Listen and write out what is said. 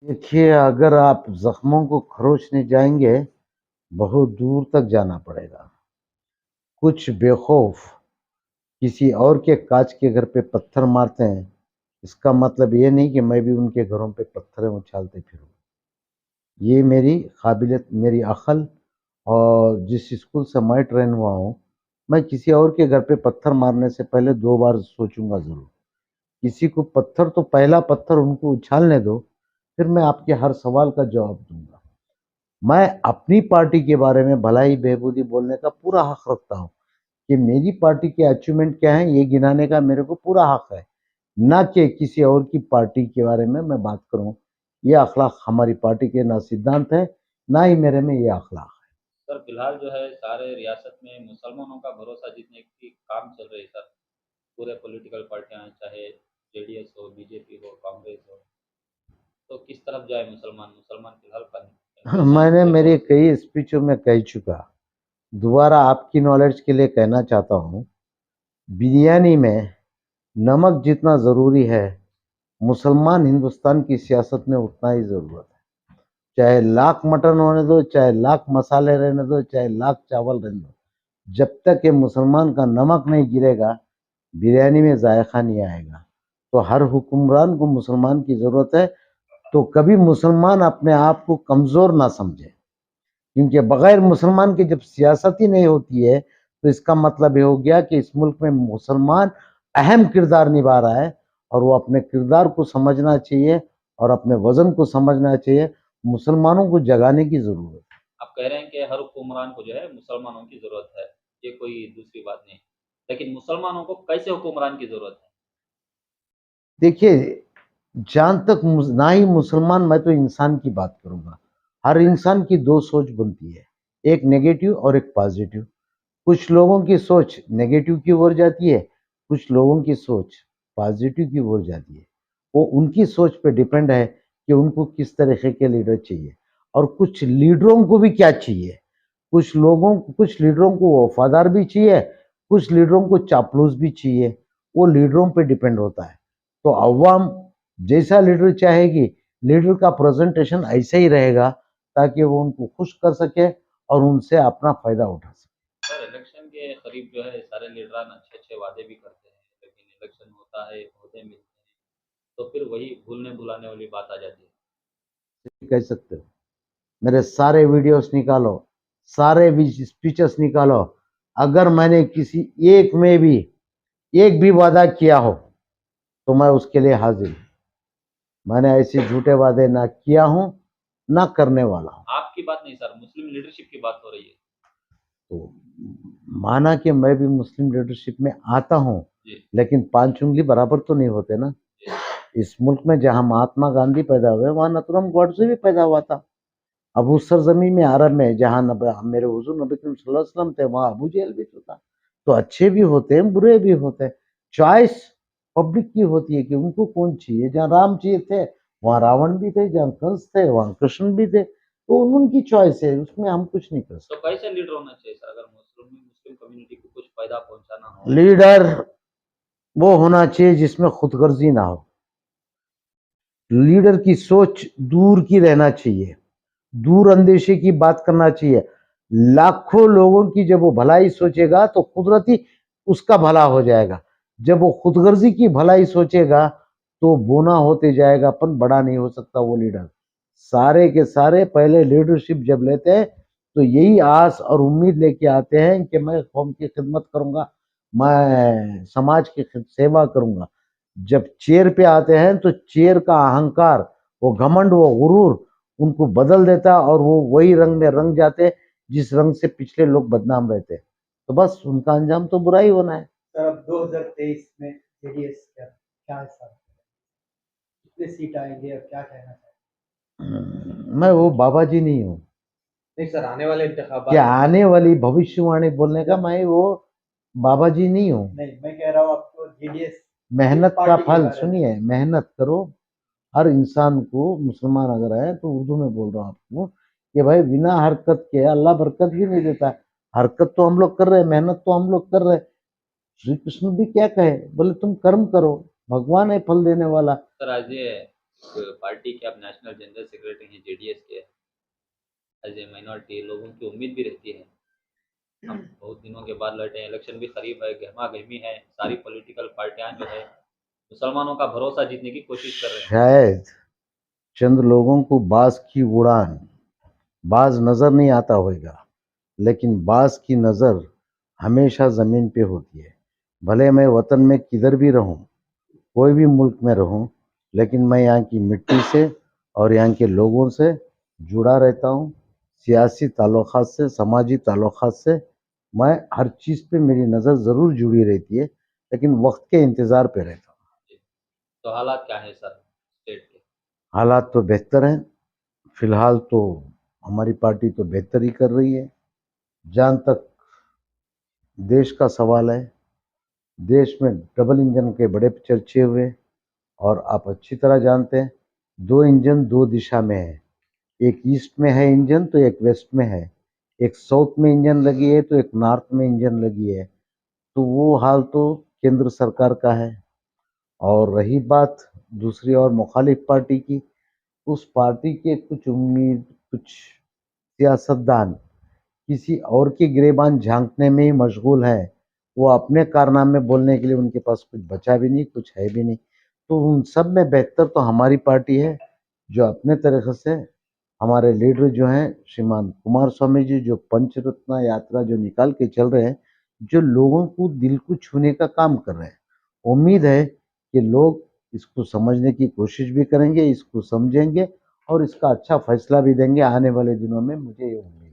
देखिए, अगर आप ज़ख्मों को खरोचने जाएँगे, बहुत दूर तक जाना पड़ेगा। कुछ बेखौफ किसी और के काँच के घर पे पत्थर मारते हैं, इसका मतलब ये नहीं कि मैं भी उनके घरों पे पत्थरें उछालते फिरूँ। ये मेरी काबिलियत, मेरी अक़ल और जिस स्कूल से मैं ट्रेन हुआ हूँ, मैं किसी और के घर पे पत्थर मारने से पहले 2 बार सोचूँगा ज़रूर। किसी को पत्थर तो पहला पत्थर उनको उछालने दो, फिर मैं आपके हर सवाल का जवाब दूँगा। मैं अपनी पार्टी के बारे में भलाई बेहूदी बोलने का पूरा हक रखता हूँ कि मेरी पार्टी के अचीवमेंट क्या है, ये गिनाने का मेरे को पूरा हक है, ना कि किसी और की पार्टी के बारे में मैं बात करूँ। ये अखलाक हमारी पार्टी के ना सिद्धांत है, ना ही मेरे में ये अखलाक है। सर फिलहाल जो है सारे रियासत में मुसलमानों का भरोसा जीतने की काम चल रही है सर। पूरे पॉलिटिकल पार्टियां हैं, चाहे जेडीएस हो, बीजेपी हो, कांग्रेस हो। तो किस तरफ जाए मुसलमान? मुसलमान फिलहाल कंफ्यूजन मैंने में मेरी बहुत है। कई स्पीचों में कह चुका, दोबारा आपकी नॉलेज के लिए कहना चाहता हूँ, बिरयानी में नमक जितना ज़रूरी है, मुसलमान हिंदुस्तान की सियासत में उतना ही ज़रूरत है। चाहे लाख मटन होने दो, चाहे लाख मसाले रहने दो, चाहे लाख चावल रहने दो, जब तक ये मुसलमान का नमक नहीं गिरेगा, बिरयानी में जायका नहीं आएगा। तो हर हुक्मरान को मुसलमान की ज़रूरत है, तो कभी मुसलमान अपने आप को कमज़ोर ना समझे, क्योंकि बगैर मुसलमान के जब सियासत ही नहीं होती है, तो इसका मतलब ये हो गया कि इस मुल्क में मुसलमान अहम किरदार निभा रहा है और वो अपने किरदार को समझना चाहिए और अपने वज़न को समझना चाहिए। मुसलमानों को जगाने की ज़रूरत है। आप कह रहे हैं कि हर हुक्मरान को जो है मुसलमानों की ज़रूरत है, ये कोई दूसरी बात नहीं। लेकिन मुसलमानों को कैसे हुक्मरान की ज़रूरत है? देखिए, जहाँ तक ना ही मुसलमान, मैं तो इंसान की बात करूँगा। हर इंसान की 2 सोच बनती है, एक नेगेटिव और एक पॉज़िटिव। कुछ लोगों की सोच नेगेटिव की ओर जाती है, कुछ लोगों की सोच पॉज़िटिव की ओर जाती है। वो उनकी सोच पे डिपेंड है कि उनको किस तरीके के लीडर चाहिए और कुछ लीडरों को भी क्या चाहिए। कुछ लीडरों को वफ़ादार भी चाहिए, कुछ लीडरों को चापलूस भी चाहिए। वो लीडरों पे डिपेंड होता है। तो अवाम जैसा लीडर चाहेगी, लीडर का प्रेज़ेंटेशन ऐसा ही रहेगा ताकि वो उनको खुश कर सके और उनसे अपना फ़ायदा उठा सके। सर इलेक्शन के करीब जो है सारे लीडरान अच्छे-अच्छे वादे भी करते हैं, लेकिन इलेक्शन होता है, ओहदे मिलते हैं, तो फिर वही भूलने-भुलाने वाली बात आ जाती है। कह सकते हो। मेरे सारे वीडियोस निकालो, सारे स्पीचेस निकालो, अगर मैंने किसी एक में भी एक भी वादा किया हो तो मैं उसके लिए हाजिर हूँ। मैंने ऐसे झूठे वादे ना किया हूँ, ना करने वाला हूँ। आपकी बात नहीं सर, मुस्लिम लीडरशिप की बात हो रही है। तो माना कि मैं भी मुस्लिम लीडरशिप में आता हूँ, जी, लेकिन 5 उँगली बराबर तो नहीं होते ना। जी। इस मुल्क में जहाँ महात्मा गांधी पैदा हुए, वहाँ नथुराम गॉडसे भी पैदा हुआ था। अब उस सरजमी में अरब में जहाँ मेरे हुजूर नबी करीम सल्लल्लाहु अलैहि वसल्लम थे, वहाँ अबू जहल भी तो था। तो अच्छे भी होते हैं, बुरे भी होते हैं। चॉइस पब्लिक की होती है कि उनको कौन चाहिए। जहाँ राम चाहिए थे, वहाँ रावण भी थे, जहाँ कंस थे, वहाँ कृष्ण भी थे। तो उनकी चॉइस है, उसमें हम कुछ नहीं कर तो सकते। कैसे लीडर होना चाहिए सर अगर मुस्लिम मुस्लिम कम्युनिटी को कुछ फ़ायदा पहुँचाना हो? लीडर वो होना चाहिए जिसमें खुदगर्जी ना हो। लीडर की सोच दूर की रहना चाहिए, दूर अंदेशे की बात करना चाहिए। लाखों लोगों की जब वो भलाई सोचेगा तो कुदरती उसका भला हो जाएगा। जब वो खुदगर्जी की भलाई सोचेगा तो बोना होते जाएगा, पर बड़ा नहीं हो सकता वो लीडर। सारे के सारे पहले लीडरशिप जब लेते हैं तो यही आस और उम्मीद लेके आते हैं कि मैं कौम की खिदमत करूंगा, मैं समाज की सेवा करूंगा। जब चेयर पे आते हैं तो चेयर का अहंकार, वो घमंड, वो गुरूर उनको बदल देता है और वो वही रंग में रंग जाते जिस रंग से पिछले लोग बदनाम रहते। तो बस उनका अंजाम तो बुरा ही होना है। सर अब 2023 में जेडीएस क्या क्या हिसाब कितने सीट आएंगे और क्या कहना मैं वो बाबा जी नहीं हूँ नहीं सर आने वाले कि इंतखाबात आने वाली भविष्यवाणी बोलने का। मैं वो बाबा जी नहीं हूँ। नहीं मैं कह रहा हूँ आपको जेडीएस मेहनत का पार्टी के फल, बारे में। सुनिए, मेहनत करो। हर इंसान को, मुसलमान अगर है तो उर्दू में बोल रहा हूँ आपको कि भाई बिना हरकत के अल्लाह बरकत भी नहीं देता। हरकत तो हम लोग कर रहे हैं, मेहनत तो हम लोग कर रहे हैं। श्री कृष्ण भी क्या कहे, बोले तुम कर्म करो, भगवान है फल देने वाला। सर आज ये पार्टी के आप नेशनल जनरल सेक्रेटरी हैं जेडीएस के, एज ए माइनॉरिटी लोगों की उम्मीद भी रहती है। हम बहुत दिनों के बाद लड़े हैं, इलेक्शन भी करीब है, गहमा गहमी है, सारी पॉलिटिकल पार्टियां जो है मुसलमानों का भरोसा जीतने की कोशिश कर रहे हैं। शायद चंद लोगों को बाज की उड़ान बाज नजर नहीं आता होगा, लेकिन बाज की नजर हमेशा जमीन पे होती है। भले मैं वतन में किधर भी रहूं, कोई भी मुल्क में रहूं, लेकिन मैं यहाँ की मिट्टी से और यहाँ के लोगों से जुड़ा रहता हूँ। सियासी ताल्लुकात से, समाजी ताल्लुकात से मैं हर चीज़ पे मेरी नज़र ज़रूर जुड़ी रहती है, लेकिन वक्त के इंतज़ार पे रहता हूँ। तो हालात क्या है सर स्टेट के? हालात तो बेहतर हैं। फिलहाल तो हमारी पार्टी तो बेहतर ही कर रही है। जहाँ तक देश का सवाल है, देश में डबल इंजन के बड़े चर्चे हुए, और आप अच्छी तरह जानते हैं दो इंजन दो दिशा में है। एक ईस्ट में है इंजन तो एक वेस्ट में है, एक साउथ में इंजन लगी है तो एक नॉर्थ में इंजन लगी है। तो वो हाल तो केंद्र सरकार का है। और रही बात दूसरी और मुखालिफ पार्टी की, उस पार्टी के कुछ उम्मीद, कुछ सियासतदान किसी और के गिरेबान झांकने में ही मशगूल है। वो अपने कारनामे बोलने के लिए उनके पास कुछ बचा भी नहीं, कुछ है भी नहीं। तो उन सब में बेहतर तो हमारी पार्टी है, जो अपने तरीके से हमारे लीडर जो हैं श्रीमान कुमार स्वामी जी, जो पंचरत्न यात्रा जो निकाल के चल रहे हैं, जो लोगों को दिल को छूने का काम कर रहे हैं। उम्मीद है कि लोग इसको समझने की कोशिश भी करेंगे, इसको समझेंगे और इसका अच्छा फैसला भी देंगे आने वाले दिनों में, मुझे ये उम्मीद है।